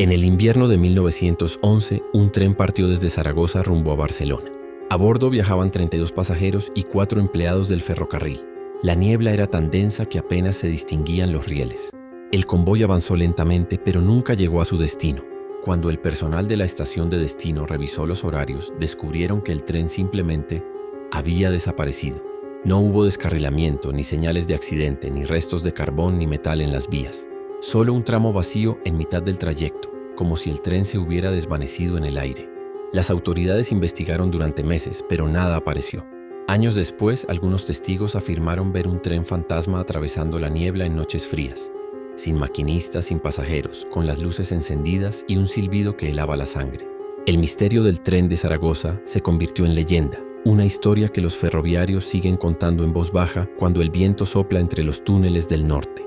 En el invierno de 1911, un tren partió desde Zaragoza rumbo a Barcelona. A bordo viajaban 32 pasajeros y 4 empleados del ferrocarril. La niebla era tan densa que apenas se distinguían los rieles. El convoy avanzó lentamente, pero nunca llegó a su destino. Cuando el personal de la estación de destino revisó los horarios, descubrieron que el tren simplemente había desaparecido. No hubo descarrilamiento, ni señales de accidente, ni restos de carbón ni metal en las vías. Solo un tramo vacío en mitad del trayecto, como si el tren se hubiera desvanecido en el aire. Las autoridades investigaron durante meses, pero nada apareció. Años después, algunos testigos afirmaron ver un tren fantasma atravesando la niebla en noches frías, sin maquinistas, sin pasajeros, con las luces encendidas y un silbido que helaba la sangre. El misterio del tren de Zaragoza se convirtió en leyenda, una historia que los ferroviarios siguen contando en voz baja cuando el viento sopla entre los túneles del norte.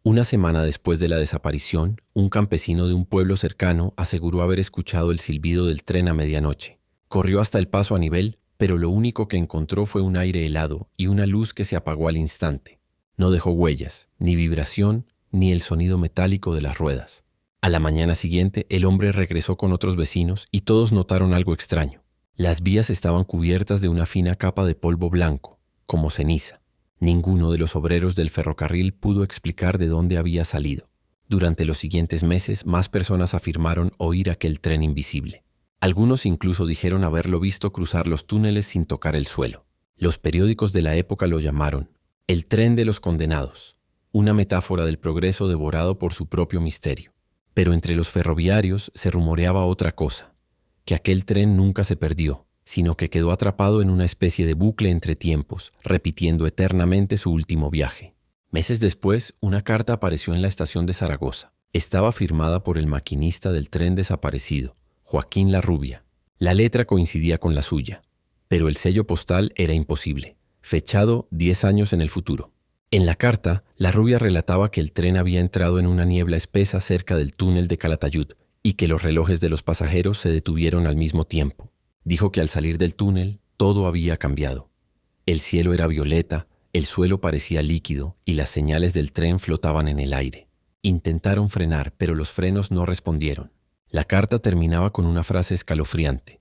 Una semana después de la desaparición, un campesino de un pueblo cercano aseguró haber escuchado el silbido del tren a medianoche. Corrió hasta el paso a nivel, pero lo único que encontró fue un aire helado y una luz que se apagó al instante. No dejó huellas, ni vibración, ni el sonido metálico de las ruedas. A la mañana siguiente, el hombre regresó con otros vecinos y todos notaron algo extraño. Las vías estaban cubiertas de una fina capa de polvo blanco, como ceniza. Ninguno de los obreros del ferrocarril pudo explicar de dónde había salido. Durante los siguientes meses, más personas afirmaron oír aquel tren invisible. Algunos incluso dijeron haberlo visto cruzar los túneles sin tocar el suelo. Los periódicos de la época lo llamaron el tren de los condenados, una metáfora del progreso devorado por su propio misterio. Pero entre los ferroviarios se rumoreaba otra cosa, que aquel tren nunca se perdió, sino que quedó atrapado en una especie de bucle entre tiempos, repitiendo eternamente su último viaje. Meses después, una carta apareció en la estación de Zaragoza. Estaba firmada por el maquinista del tren desaparecido, Joaquín Larrubia. La letra coincidía con la suya, pero el sello postal era imposible, fechado 10 años en el futuro. En la carta, Larrubia relataba que el tren había entrado en una niebla espesa cerca del túnel de Calatayud y que los relojes de los pasajeros se detuvieron al mismo tiempo. Dijo que al salir del túnel, todo había cambiado. El cielo era violeta, el suelo parecía líquido y las señales del tren flotaban en el aire. Intentaron frenar, pero los frenos no respondieron. La carta terminaba con una frase escalofriante.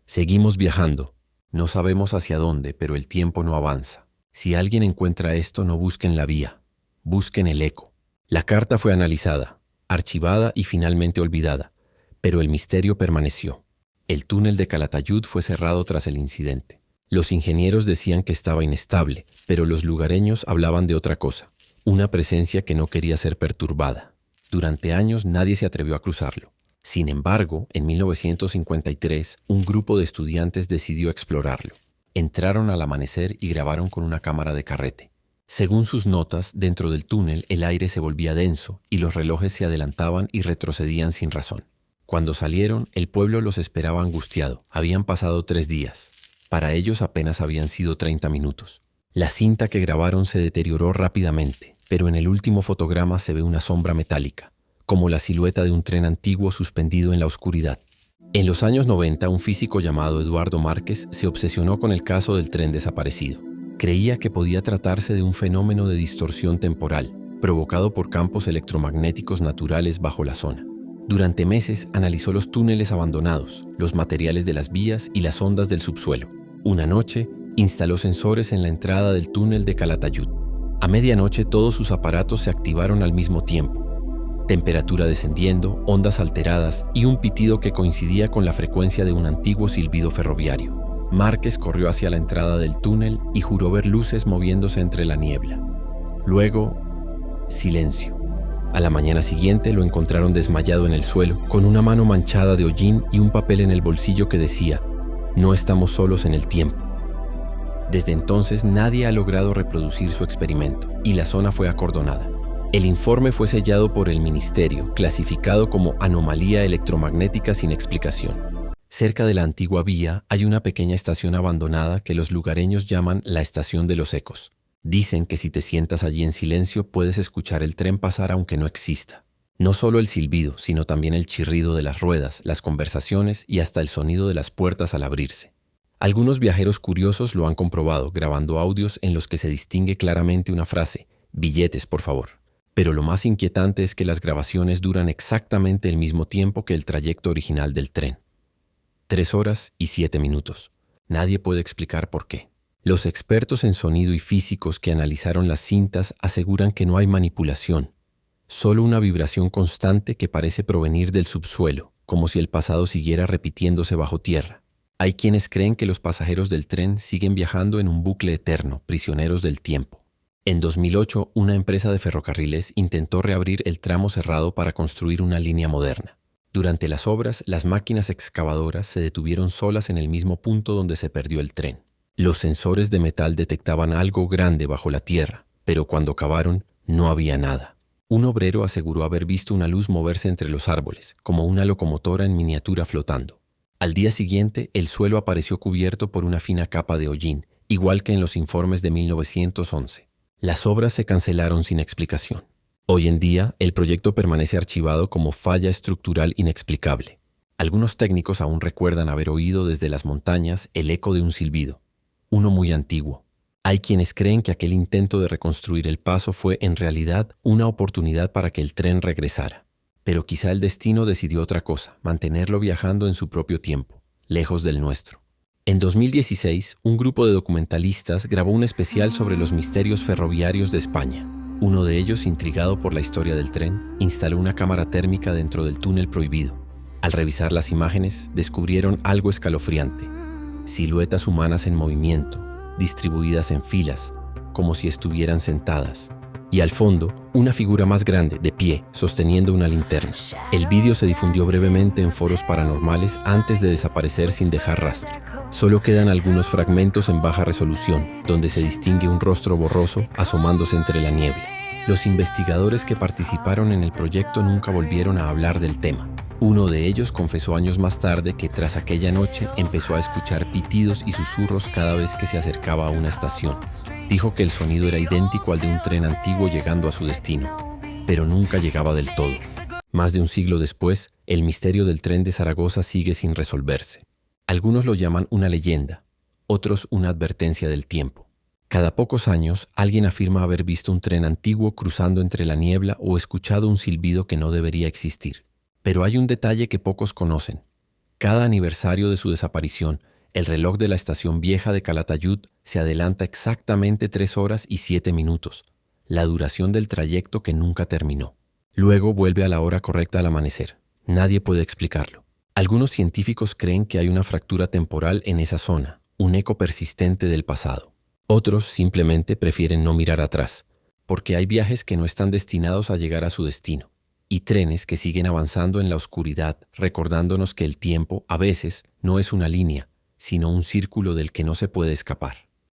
Seguimos viajando. No sabemos hacia dónde, pero el tiempo no avanza. Si alguien encuentra esto, no busquen la vía. Busquen el eco. La carta fue analizada, archivada y finalmente olvidada, pero el misterio permaneció. El túnel de Calatayud fue cerrado tras el incidente. Los ingenieros decían que estaba inestable, pero los lugareños hablaban de otra cosa, una presencia que no quería ser perturbada. Durante años nadie se atrevió a cruzarlo. Sin embargo, en 1953, un grupo de estudiantes decidió explorarlo. Entraron al amanecer y grabaron con una cámara de carrete. Según sus notas, dentro del túnel el aire se volvía denso y los relojes se adelantaban y retrocedían sin razón. Cuando salieron, el pueblo los esperaba angustiado. Habían pasado 3 días. Para ellos apenas habían sido 30 minutos. La cinta que grabaron se deterioró rápidamente, pero en el último fotograma se ve una sombra metálica, como la silueta de un tren antiguo suspendido en la oscuridad. En los años 90, un físico llamado Eduardo Márquez se obsesionó con el caso del tren desaparecido. Creía que podía tratarse de un fenómeno de distorsión temporal, provocado por campos electromagnéticos naturales bajo la zona. Durante meses analizó los túneles abandonados, los materiales de las vías y las ondas del subsuelo. Una noche, instaló sensores en la entrada del túnel de Calatayud. A medianoche todos sus aparatos se activaron al mismo tiempo. Temperatura descendiendo, ondas alteradas y un pitido que coincidía con la frecuencia de un antiguo silbido ferroviario. Márquez corrió hacia la entrada del túnel y juró ver luces moviéndose entre la niebla. Luego, silencio. A la mañana siguiente lo encontraron desmayado en el suelo, con una mano manchada de hollín y un papel en el bolsillo que decía: "No estamos solos en el tiempo". Desde entonces nadie ha logrado reproducir su experimento y la zona fue acordonada. El informe fue sellado por el ministerio, clasificado como anomalía electromagnética sin explicación. Cerca de la antigua vía hay una pequeña estación abandonada que los lugareños llaman la Estación de los Ecos. Dicen que si te sientas allí en silencio puedes escuchar el tren pasar aunque no exista. No solo el silbido, sino también el chirrido de las ruedas, las conversaciones y hasta el sonido de las puertas al abrirse. Algunos viajeros curiosos lo han comprobado grabando audios en los que se distingue claramente una frase: "Billetes, por favor". Pero lo más inquietante es que las grabaciones duran exactamente el mismo tiempo que el trayecto original del tren. 3 horas y 7 minutos. Nadie puede explicar por qué. Los expertos en sonido y físicos que analizaron las cintas aseguran que no hay manipulación, solo una vibración constante que parece provenir del subsuelo, como si el pasado siguiera repitiéndose bajo tierra. Hay quienes creen que los pasajeros del tren siguen viajando en un bucle eterno, prisioneros del tiempo. En 2008, una empresa de ferrocarriles intentó reabrir el tramo cerrado para construir una línea moderna. Durante las obras, las máquinas excavadoras se detuvieron solas en el mismo punto donde se perdió el tren. Los sensores de metal detectaban algo grande bajo la tierra, pero cuando cavaron, no había nada. Un obrero aseguró haber visto una luz moverse entre los árboles, como una locomotora en miniatura flotando. Al día siguiente, el suelo apareció cubierto por una fina capa de hollín, igual que en los informes de 1911. Las obras se cancelaron sin explicación. Hoy en día, el proyecto permanece archivado como falla estructural inexplicable. Algunos técnicos aún recuerdan haber oído desde las montañas el eco de un silbido, uno muy antiguo. Hay quienes creen que aquel intento de reconstruir el paso fue en realidad una oportunidad para que el tren regresara. Pero quizá el destino decidió otra cosa, mantenerlo viajando en su propio tiempo, lejos del nuestro. En 2016, un grupo de documentalistas grabó un especial sobre los misterios ferroviarios de España. Uno de ellos, intrigado por la historia del tren, instaló una cámara térmica dentro del túnel prohibido. Al revisar las imágenes, descubrieron algo escalofriante. Siluetas humanas en movimiento, distribuidas en filas, como si estuvieran sentadas. Y al fondo, una figura más grande, de pie, sosteniendo una linterna. El vídeo se difundió brevemente en foros paranormales antes de desaparecer sin dejar rastro. Solo quedan algunos fragmentos en baja resolución, donde se distingue un rostro borroso asomándose entre la niebla. Los investigadores que participaron en el proyecto nunca volvieron a hablar del tema. Uno de ellos confesó años más tarde que tras aquella noche empezó a escuchar pitidos y susurros cada vez que se acercaba a una estación. Dijo que el sonido era idéntico al de un tren antiguo llegando a su destino, pero nunca llegaba del todo. Más de un siglo después, el misterio del tren de Zaragoza sigue sin resolverse. Algunos lo llaman una leyenda, otros una advertencia del tiempo. Cada pocos años, alguien afirma haber visto un tren antiguo cruzando entre la niebla o escuchado un silbido que no debería existir. Pero hay un detalle que pocos conocen. Cada aniversario de su desaparición, el reloj de la estación vieja de Calatayud se adelanta exactamente 3 horas y 7 minutos, la duración del trayecto que nunca terminó. Luego vuelve a la hora correcta al amanecer. Nadie puede explicarlo. Algunos científicos creen que hay una fractura temporal en esa zona, un eco persistente del pasado. Otros simplemente prefieren no mirar atrás, porque hay viajes que no están destinados a llegar a su destino. Y trenes que siguen avanzando en la oscuridad, recordándonos que el tiempo, a veces, no es una línea, sino un círculo del que no se puede escapar.